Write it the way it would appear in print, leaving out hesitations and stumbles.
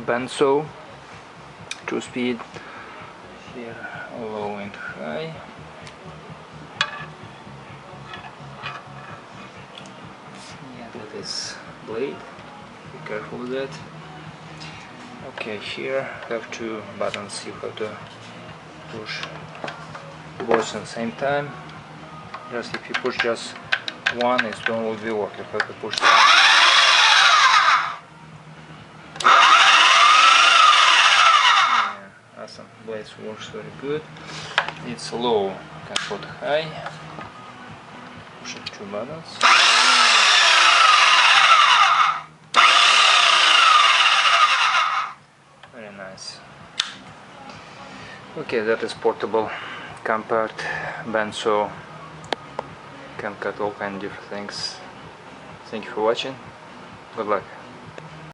bandsaw, 2-speed, here low and high. Yeah, that is blade, be careful with that. Okay, here have two buttons, you have to push both at the same time. Just if you push just one, it won't be work. You have to push. Yeah, awesome. Blades works very good. It's low, you can put high. Push it two buttons. Very nice. Okay, that is portable, compact bandsaw. Can cut all kind of different things. Thank you for watching. Good luck.